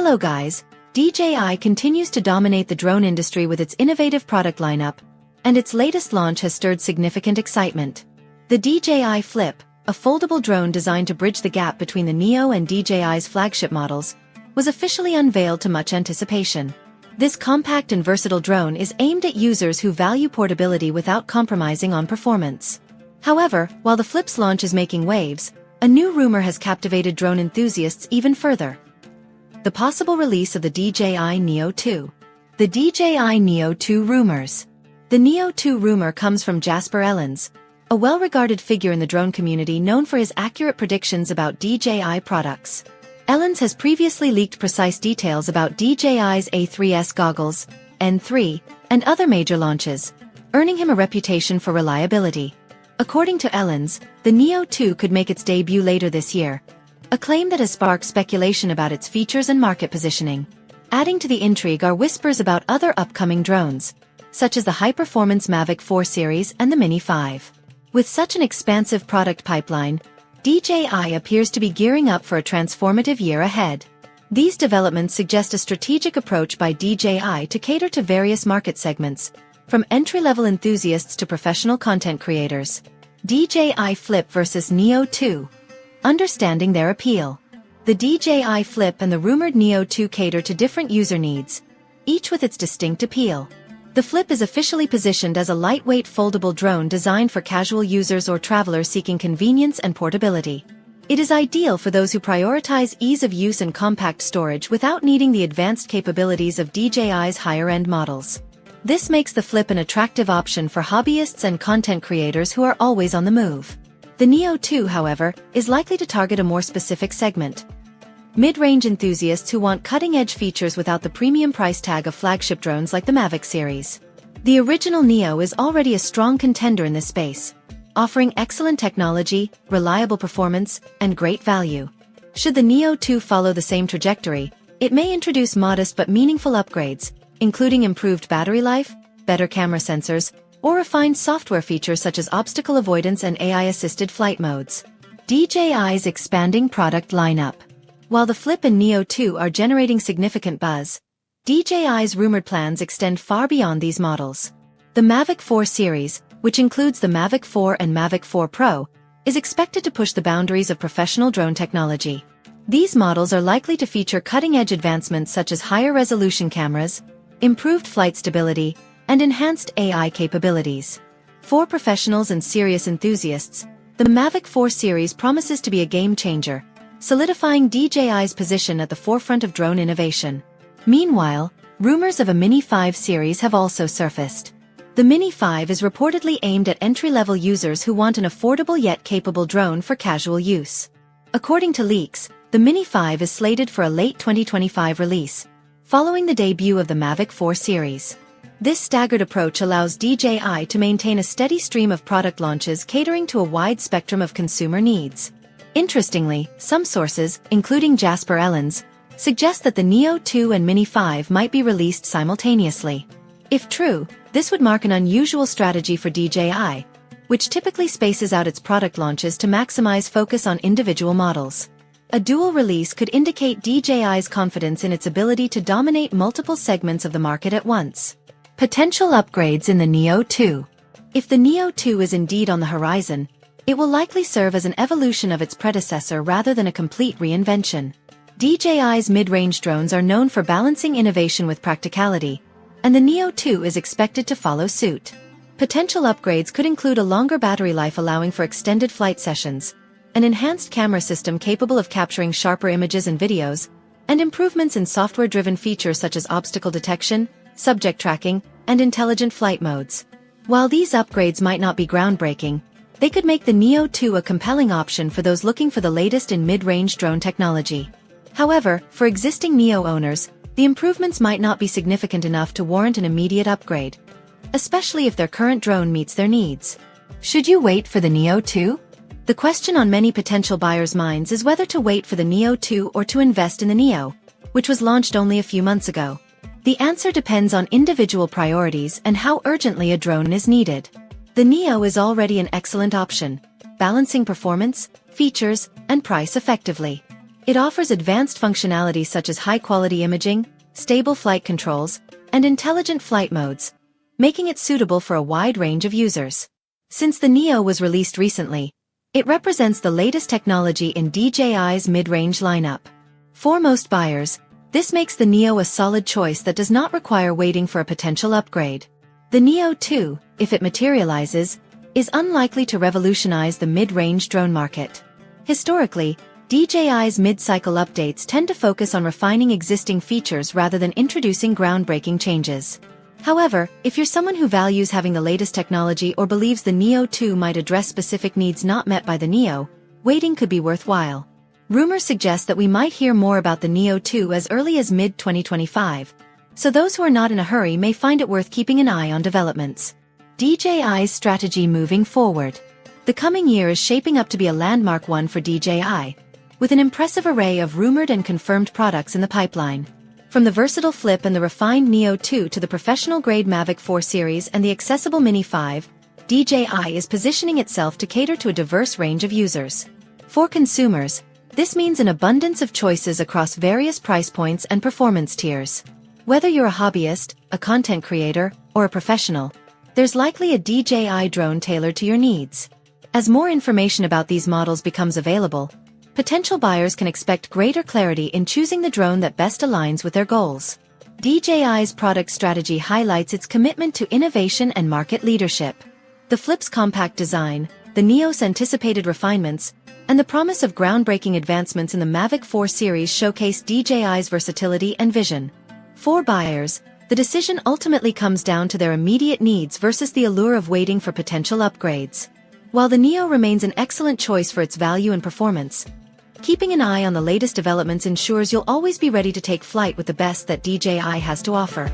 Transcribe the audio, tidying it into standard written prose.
Hello guys, DJI continues to dominate the drone industry with its innovative product lineup, and its latest launch has stirred significant excitement. The DJI Flip, a foldable drone designed to bridge the gap between the Neo and DJI's flagship models, was officially unveiled to much anticipation. This compact and versatile drone is aimed at users who value portability without compromising on performance. However, while the Flip's launch is making waves, a new rumor has captivated drone enthusiasts even further. The possible release of the DJI Neo 2. The DJI Neo 2 rumors. The Neo 2 rumor comes from Jasper Ellens, a well-regarded figure in the drone community known for his accurate predictions about DJI products. Ellens has previously leaked precise details about DJI's A3S goggles, N3, and other major launches, earning him a reputation for reliability. According to Ellens, the Neo 2 could make its debut later this year, a claim that has sparked speculation about its features and market positioning. Adding to the intrigue are whispers about other upcoming drones, such as the high-performance Mavic 4 series and the Mini 5. With such an expansive product pipeline, DJI appears to be gearing up for a transformative year ahead. These developments suggest a strategic approach by DJI to cater to various market segments, from entry-level enthusiasts to professional content creators. DJI Flip versus Neo 2. Understanding their appeal. The DJI Flip and the rumored Neo 2 cater to different user needs, each with its distinct appeal. The Flip is officially positioned as a lightweight foldable drone designed for casual users or travelers seeking convenience and portability. It is ideal for those who prioritize ease of use and compact storage without needing the advanced capabilities of DJI's higher-end models. This makes the Flip an attractive option for hobbyists and content creators who are always on the move. The Neo 2, however, is likely to target a more specific segment: mid-range enthusiasts who want cutting-edge features without the premium price tag of flagship drones like the Mavic series. The original Neo is already a strong contender in this space, offering excellent technology, reliable performance, and great value. Should the Neo 2 follow the same trajectory, it may introduce modest but meaningful upgrades, including improved battery life, better camera sensors, or refined software features such as obstacle avoidance and AI-assisted flight modes. DJI's expanding product lineup. While the Flip and Neo 2 are generating significant buzz, DJI's rumored plans extend far beyond these models. The Mavic 4 series, which includes the Mavic 4 and Mavic 4 Pro, is expected to push the boundaries of professional drone technology. These models are likely to feature cutting-edge advancements such as higher resolution cameras, improved flight stability, and enhanced AI capabilities. For professionals and serious enthusiasts, the Mavic 4 series promises to be a game-changer, solidifying DJI's position at the forefront of drone innovation. Meanwhile, rumors of a Mini 5 series have also surfaced. The Mini 5 is reportedly aimed at entry-level users who want an affordable yet capable drone for casual use. According to leaks, the Mini 5 is slated for a late 2025 release, following the debut of the Mavic 4 series. This staggered approach allows DJI to maintain a steady stream of product launches catering to a wide spectrum of consumer needs. Interestingly, some sources, including Jasper Ellens, suggest that the Neo 2 and Mini 5 might be released simultaneously. If true, this would mark an unusual strategy for DJI, which typically spaces out its product launches to maximize focus on individual models. A dual release could indicate DJI's confidence in its ability to dominate multiple segments of the market at once. Potential upgrades in the Neo 2. If the Neo 2 is indeed on the horizon, it will likely serve as an evolution of its predecessor rather than a complete reinvention. DJI's mid-range drones are known for balancing innovation with practicality, and the Neo 2 is expected to follow suit. Potential upgrades could include a longer battery life allowing for extended flight sessions, an enhanced camera system capable of capturing sharper images and videos, and improvements in software-driven features such as obstacle detection, subject tracking, and intelligent flight modes. While these upgrades might not be groundbreaking, they could make the Neo 2 a compelling option for those looking for the latest in mid-range drone technology. However, for existing Neo owners, the improvements might not be significant enough to warrant an immediate upgrade, especially if their current drone meets their needs. Should you wait for the Neo 2? The question on many potential buyers' minds is whether to wait for the Neo 2 or to invest in the Neo, which was launched only a few months ago. The answer depends on individual priorities and how urgently a drone is needed. The Neo is already an excellent option, balancing performance, features, and price effectively. It offers advanced functionality such as high-quality imaging, stable flight controls, and intelligent flight modes, making it suitable for a wide range of users. Since the Neo was released recently, it represents the latest technology in DJI's mid-range lineup. For most buyers, this makes the Neo a solid choice that does not require waiting for a potential upgrade. The Neo 2, if it materializes, is unlikely to revolutionize the mid-range drone market. Historically, DJI's mid-cycle updates tend to focus on refining existing features rather than introducing groundbreaking changes. However, if you're someone who values having the latest technology or believes the Neo 2 might address specific needs not met by the Neo, waiting could be worthwhile. Rumors suggest that we might hear more about the Neo 2 as early as mid-2025, so those who are not in a hurry may find it worth keeping an eye on developments. DJI's strategy moving forward. The coming year is shaping up to be a landmark one for DJI, with an impressive array of rumored and confirmed products in the pipeline. From the versatile Flip and the refined Neo 2 to the professional-grade Mavic 4 series and the accessible Mini 5, DJI is positioning itself to cater to a diverse range of users. For consumers, this means an abundance of choices across various price points and performance tiers. Whether you're a hobbyist, a content creator, or a professional, there's likely a DJI drone tailored to your needs. As more information about these models becomes available, potential buyers can expect greater clarity in choosing the drone that best aligns with their goals. DJI's product strategy highlights its commitment to innovation and market leadership. The Flip's compact design, the Neo's anticipated refinements, and the promise of groundbreaking advancements in the Mavic 4 series showcase DJI's versatility and vision. For buyers, the decision ultimately comes down to their immediate needs versus the allure of waiting for potential upgrades. While the Neo remains an excellent choice for its value and performance, keeping an eye on the latest developments ensures you'll always be ready to take flight with the best that DJI has to offer.